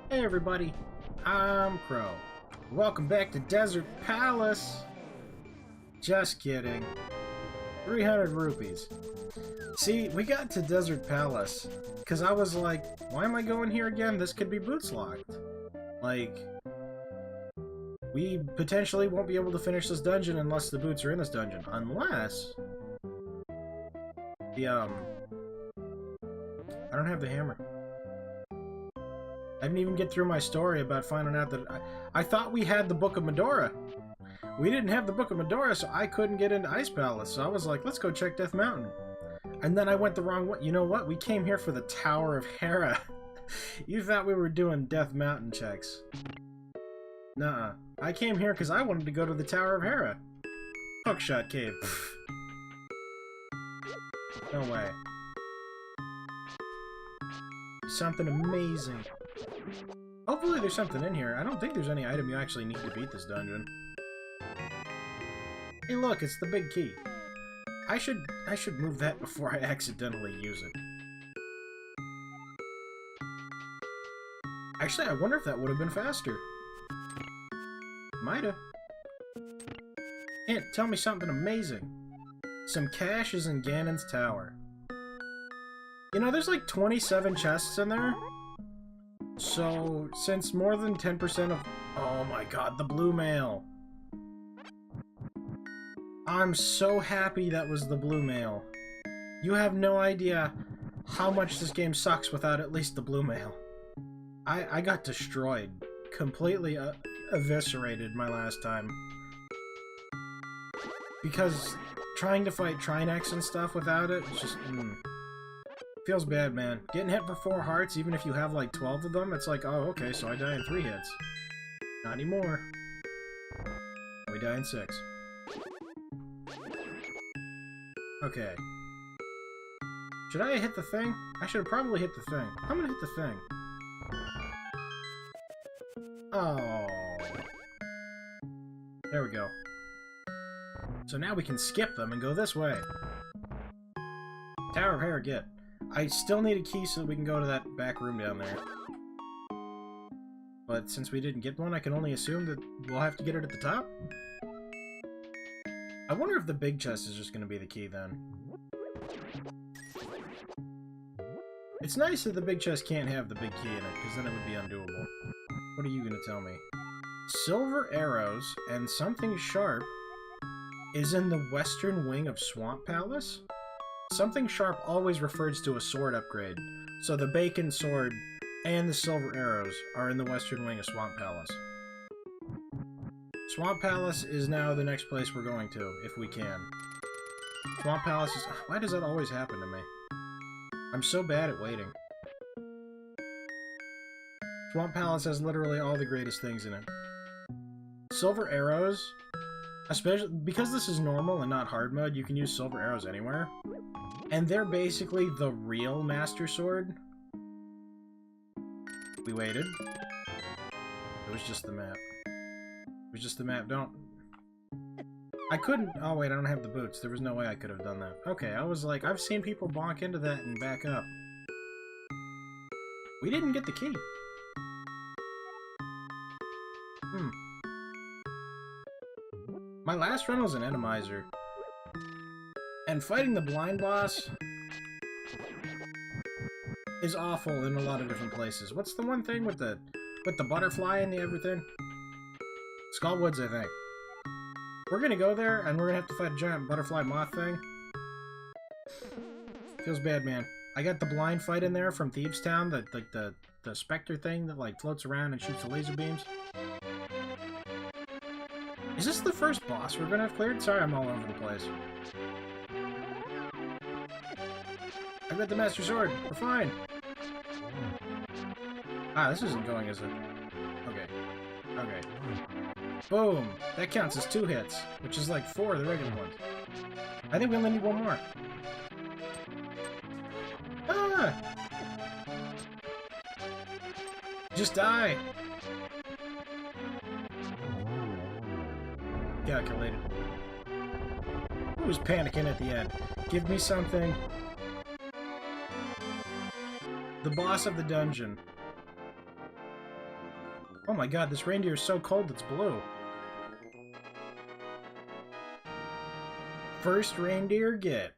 Hey everybody, I'm Crow. Welcome back to Desert Palace. Just kidding. 300 rupees. See, we got to Desert Palace because I was like, why am I going here again? This could be boots locked. Like, we potentially won't be able to finish this dungeon unless the boots are in this dungeon. Unless... I don't have the hammer. I didn't even get through my story about finding out that I thought we had the Book of Medora. We didn't have the Book of Medora, so I couldn't get into Ice Palace. So I was like, let's go check Death Mountain. And then I went the wrong way. You know what? We came here for the Tower of Hera. You thought we were doing Death Mountain checks. Nuh-uh. I came here because I wanted to go to the Tower of Hera. Hookshot Cave. No way. Something amazing. Hopefully there's something in here. I don't think there's any item you actually need to beat this dungeon. Hey look, it's the big key. I should move that before I accidentally use it. Actually, I wonder if that would have been faster. Might've. Hint, tell me something amazing. Some cash is in Ganon's tower. You know, there's like 27 chests in there. So, since more than 10% of... Oh my god, the blue mail. I'm so happy that was the blue mail. You have no idea how much this game sucks without at least the blue mail. I got destroyed. Completely eviscerated my last time. Because trying to fight Trinex and stuff without it, it's just... Feels bad, man. Getting hit for 4 hearts, even if you have like 12 of them, it's like, oh, okay, so I die in 3 hits. Not anymore. We die in 6. Okay. Should I hit the thing? I should have probably hit the thing. I'm gonna hit the thing. Oh. There we go. So now we can skip them and go this way. Tower of Hera, get. I still need a key so that we can go to that back room down there. But since we didn't get one, I can only assume that we'll have to get it at the top? I wonder if the big chest is just going to be the key then. It's nice that the big chest can't have the big key in it, because then it would be undoable. What are you going to tell me? Silver arrows and something sharp is in the western wing of Swamp Palace? Something sharp always refers to a sword upgrade, so the bacon sword and the silver arrows are in the western wing of Swamp Palace. Swamp Palace is now the next place we're going to, if we can. Swamp Palace is... Why does that always happen to me? I'm so bad at waiting. Swamp Palace has literally all the greatest things in it. Silver arrows, especially because this is normal and not hard mode, you can use silver arrows anywhere. And they're basically the real Master Sword. We waited. It was just the map. It was just the map. Don't... I couldn't... Oh wait, I don't have the boots. There was no way I could have done that. Okay, I was like, I've seen people bonk into that and back up. We didn't get the key. My last run was an Enemizer. And fighting the blind boss is awful in a lot of different places. What's the one thing with the butterfly and the everything? Skullwoods, I think. We're gonna go there, and we're gonna have to fight a giant butterfly moth thing. Feels bad, man. I got the blind fight in there from Thieves Town, the specter thing that like floats around and shoots the laser beams. Is this the first boss we're gonna have cleared? Sorry, I'm all over the place. I got the Master Sword. We're fine. Ah, this isn't going, is it? Okay. Okay. Boom! That counts as 2 hits, which is like 4 of the regular ones. I think we only need 1 more. Ah! Just die! Calculated. Who was panicking at the end? Give me something. The boss of the dungeon. Oh my god, this reindeer is so cold it's blue. First reindeer get.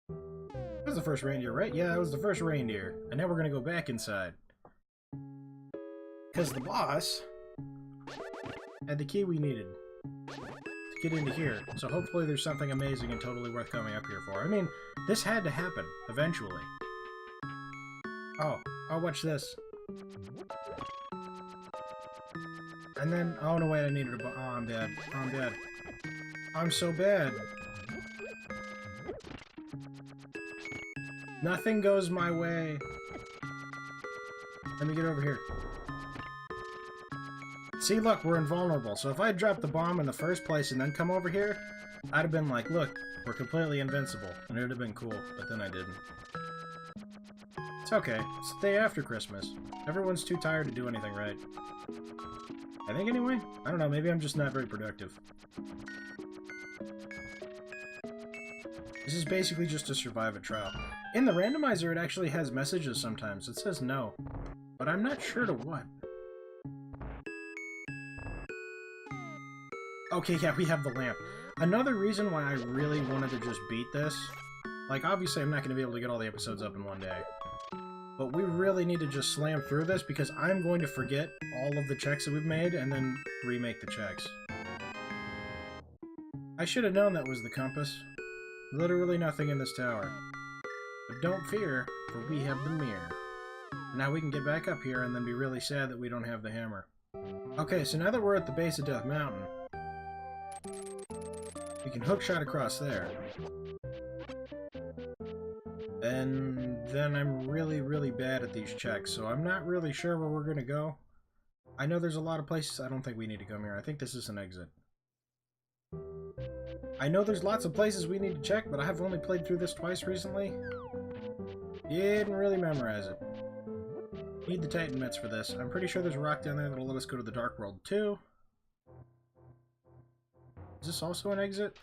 That was the first reindeer, right? Yeah, that was the first reindeer. And now we're gonna go back inside. Because the boss had the key we needed to get into here. So hopefully there's something amazing and totally worth coming up here for. I mean, this had to happen, eventually. Oh, watch this. And then, oh no wait, I needed a oh, I'm dead. I'm dead. I'm so bad. Nothing goes my way. Let me get over here. See, look, we're invulnerable. So if I dropped the bomb in the first place and then come over here, I'd have been like, look, we're completely invincible. And it would have been cool, but then I didn't. It's okay. It's the day after Christmas. Everyone's too tired to do anything right. I think anyway? I don't know, maybe I'm just not very productive. This is basically just to survive a trial. In the randomizer, it actually has messages sometimes. It says no. But I'm not sure to what. Okay, yeah, we have the lamp. Another reason why I really wanted to just beat this, like, obviously I'm not going to be able to get all the episodes up in one day. But we really need to just slam through this because I'm going to forget all of the checks that we've made and then remake the checks. I should have known that was the compass. Literally nothing in this tower. But don't fear, for we have the mirror. Now we can get back up here and then be really sad that we don't have the hammer. Okay, so now that we're at the base of Death Mountain, we can hookshot across there. And then I'm really, really bad at these checks, so I'm not really sure where we're gonna go. I know there's a lot of places I don't think we need to come here. I think this is an exit. I know there's lots of places we need to check, but I have only played through this twice recently. Didn't really memorize it. Need the Titan mitts for this. I'm pretty sure there's a rock down there that'll let us go to the Dark World too. Is this also an exit?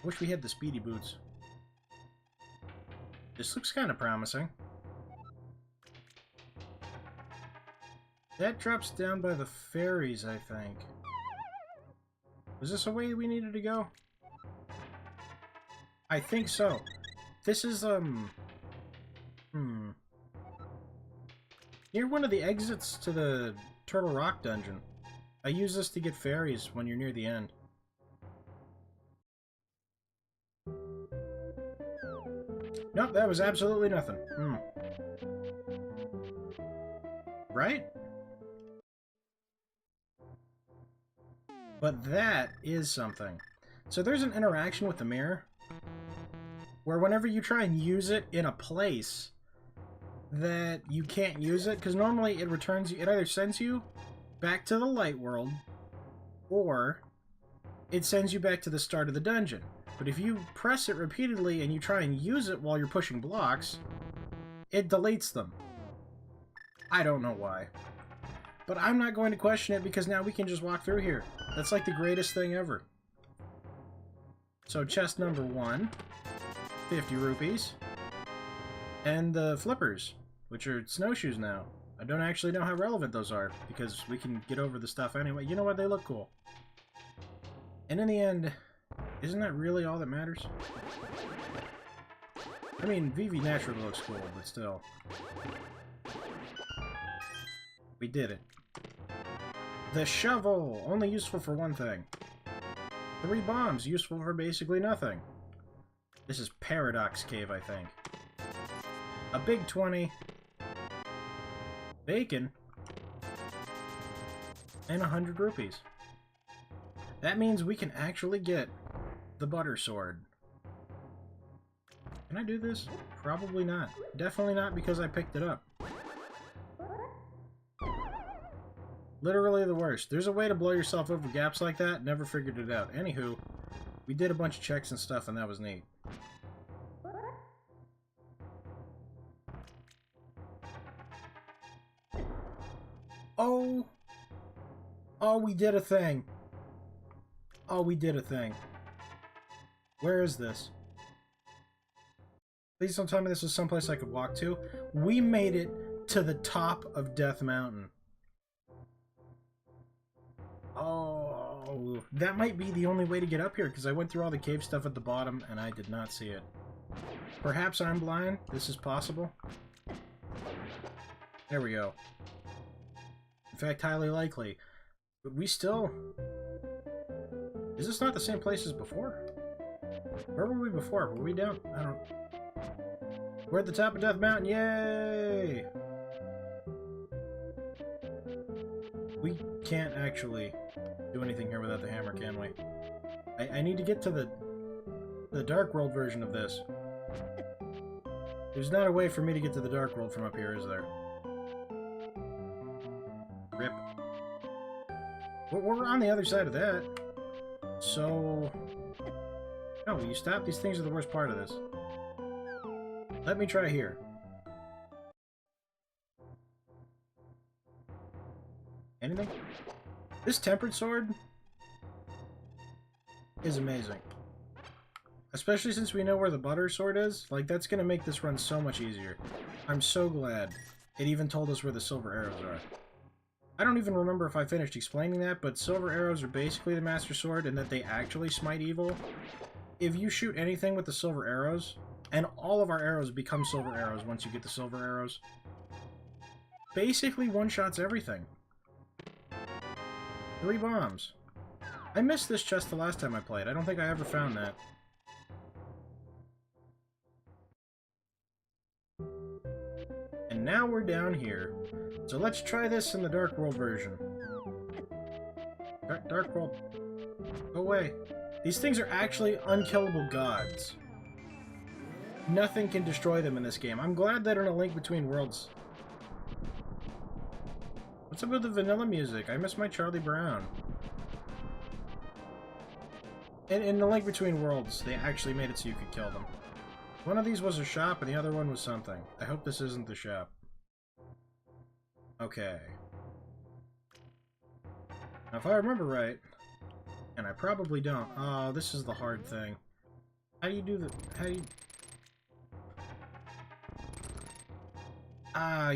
Wish we had the speedy boots. This looks kind of promising. That drops down by the ferries, I think. Was this a way we needed to go? I think so. This is, near one of the exits to the Turtle Rock dungeon. I use this to get ferries when you're near the end. Nope, that was absolutely nothing. Right? But that is something. So there's an interaction with the mirror where whenever you try and use it in a place that you can't use it, because normally it returns you, it either sends you back to the light world or it sends you back to the start of the dungeon. But if you press it repeatedly and you try and use it while you're pushing blocks, it deletes them. I don't know why. But I'm not going to question it because now we can just walk through here. That's like the greatest thing ever. So chest number 1, 50 rupees. And the flippers, which are snowshoes now. I don't actually know how relevant those are because we can get over the stuff anyway. You know what? They look cool. And in the end, isn't that really all that matters? I mean, Vivi naturally looks cool, but still. We did it. The shovel! Only useful for one thing. 3 bombs, useful for basically nothing. This is Paradox Cave, I think. A big 20. Bacon. And 100 rupees. That means we can actually get the butter sword. Can I do this? Probably not. Definitely not because I picked it up. Literally the worst. There's a way to blow yourself over gaps like that. Never figured it out. Anywho, we did a bunch of checks and stuff, and that was neat. Oh! Oh, we did a thing. Oh, we did a thing. Where is this? Please don't tell me this was someplace I could walk to. We made it to the top of Death Mountain. Oh, that might be the only way to get up here, because I went through all the cave stuff at the bottom, and I did not see it. Perhaps I'm blind. This is possible. There we go. In fact, highly likely. But we still... Is this not the same place as before? Where were we before? Were we down? I don't... We're at the top of Death Mountain. Yay! We can't actually do anything here without the hammer, can we? I need to get to the Dark World version of this. There's not a way for me to get to the Dark World from up here, is there? Rip. Well, we're on the other side of that. So... No, will you stop? These things are the worst part of this. Let me try here. Anything? This tempered sword is amazing. Especially since we know where the butter sword is. Like, that's gonna make this run so much easier. I'm so glad it even told us where the silver arrows are. I don't even remember if I finished explaining that, but silver arrows are basically the Master Sword, and that they actually smite evil. If you shoot anything with the silver arrows, and all of our arrows become silver arrows once you get the silver arrows, basically one-shots everything. 3 bombs. I missed this chest the last time I played. I don't think I ever found that. And now we're down here. So let's try this in the Dark World version. Dark World. Go away. These things are actually unkillable gods. Nothing can destroy them in this game. I'm glad they're in a Link Between Worlds. What's up with the vanilla music? I miss my Charlie Brown. In the Link Between Worlds, they actually made it so you could kill them. One of these was a shop, and the other one was something. I hope this isn't the shop. Okay. Now, if I remember right, and I probably don't. Oh, this is the hard thing. How do you do the... How do you...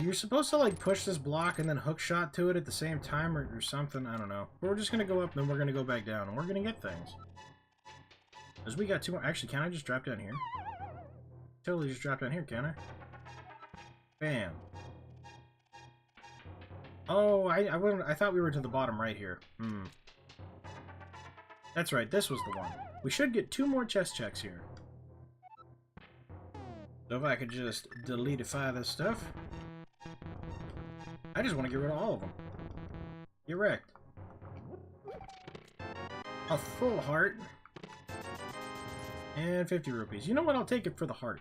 You're supposed to, like, push this block and then hook shot to it at the same time or something. I don't know. But we're just gonna go up, and then we're gonna go back down, and we're gonna get things. Because we got 2 more... Actually, can I just drop down here? Totally just drop down here, can I? Bam. Oh, I thought we were to the bottom right here. That's right, this was the one. We should get 2 more chest checks here. So if I could just deleteify this stuff. I just want to get rid of all of them. Get wrecked. A full heart. And 50 rupees. You know what? I'll take it for the heart.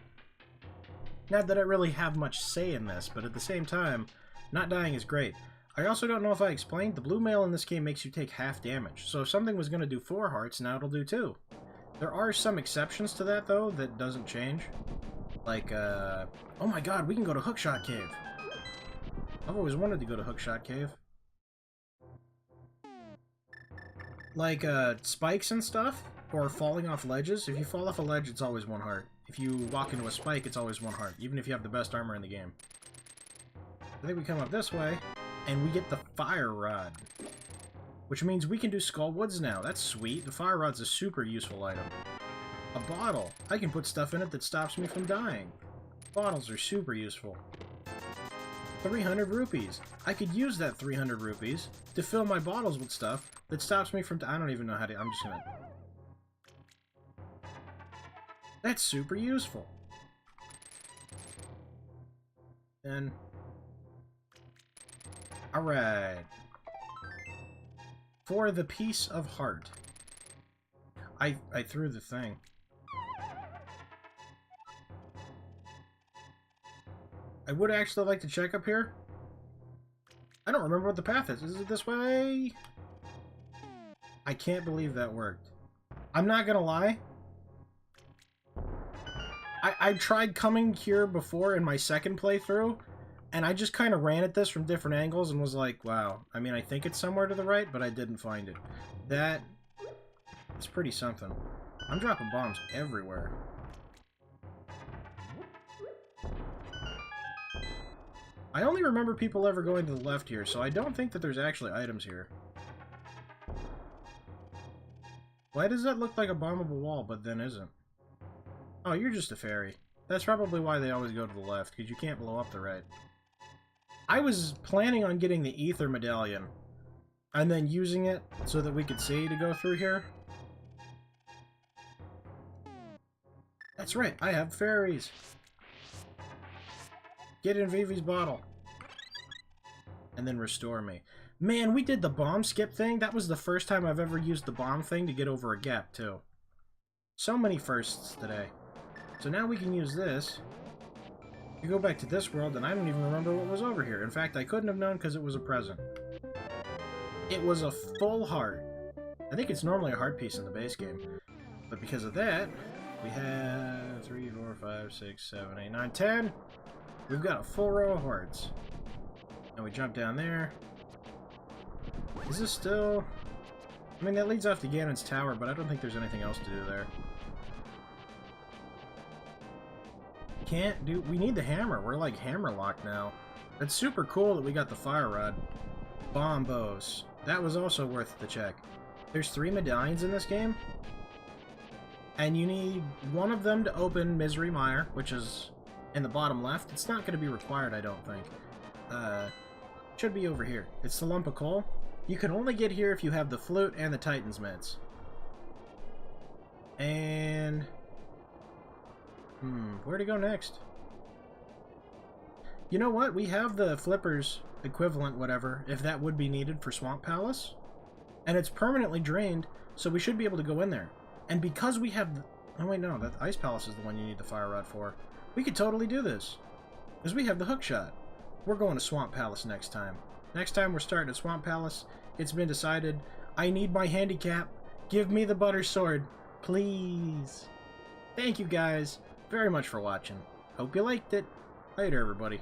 Not that I really have much say in this, but at the same time, not dying is great. I also don't know if I explained, the blue mail in this game makes you take half damage. So if something was going to do 4 hearts, now it'll do 2. There are some exceptions to that, though, that doesn't change. Like, oh my god, we can go to Hookshot Cave. I've always wanted to go to Hookshot Cave. Like, spikes and stuff, or falling off ledges. If you fall off a ledge, it's always 1 heart. If you walk into a spike, it's always 1 heart, even if you have the best armor in the game. I think we come up this way, and we get the Fire Rod. Which means we can do Skull Woods now. That's sweet. The Fire Rod's a super useful item. A bottle. I can put stuff in it that stops me from dying. Bottles are super useful. 300 rupees. I could use that 300 rupees to fill my bottles with stuff that stops me from... I don't even know how to... I'm just gonna... That's super useful. Then... Alright. For the piece of heart. I threw the thing. I would actually like to check up here. I don't remember what the path is. Is it this way? I can't believe that worked. I'm not gonna lie. I tried coming here before in my second playthrough, and I just kind of ran at this from different angles and was like, wow. I mean, I think it's somewhere to the right, but I didn't find it. That is pretty something. I'm dropping bombs everywhere. I only remember people ever going to the left here, so I don't think that there's actually items here. Why does that look like a bombable wall, but then isn't? Oh, you're just a fairy. That's probably why they always go to the left, because you can't blow up the right. I was planning on getting the ether medallion, and then using it so that we could see to go through here. That's right, I have fairies. Get in Vivi's bottle. And then restore me. Man, we did the bomb skip thing. That was the first time I've ever used the bomb thing to get over a gap, too. So many firsts today. So now we can use this. You go back to this world, and I don't even remember what was over here. In fact, I couldn't have known because it was a present. It was a full heart. I think it's normally a heart piece in the base game. But because of that, we have 3, 4, 5, 6, 7, 8, 9, 10. We've got a full row of hearts. And we jump down there. Is this still... I mean, that leads off to Ganon's tower, but I don't think there's anything else to do there. Can't do... We need the hammer. We're like hammer locked now. It's super cool that we got the fire rod. Bombos. That was also worth the check. There's 3 medallions in this game. And you need one of them to open Misery Mire, which is in the bottom left. It's not going to be required, I don't think. Should be over here. It's the lump of coal. You can only get here if you have the flute and the Titan's mitts. And... where to go next? You know what? We have the flippers equivalent, whatever, if that would be needed for Swamp Palace. And it's permanently drained, so we should be able to go in there. And because we have... Oh wait, no, that Ice Palace is the one you need the fire rod for. We could totally do this. Because we have the hook shot. We're going to Swamp Palace next time. Next time we're starting at Swamp Palace. It's been decided. I need my handicap. Give me the butter sword. Please. Thank you guys very much for watching. Hope you liked it. Later, everybody.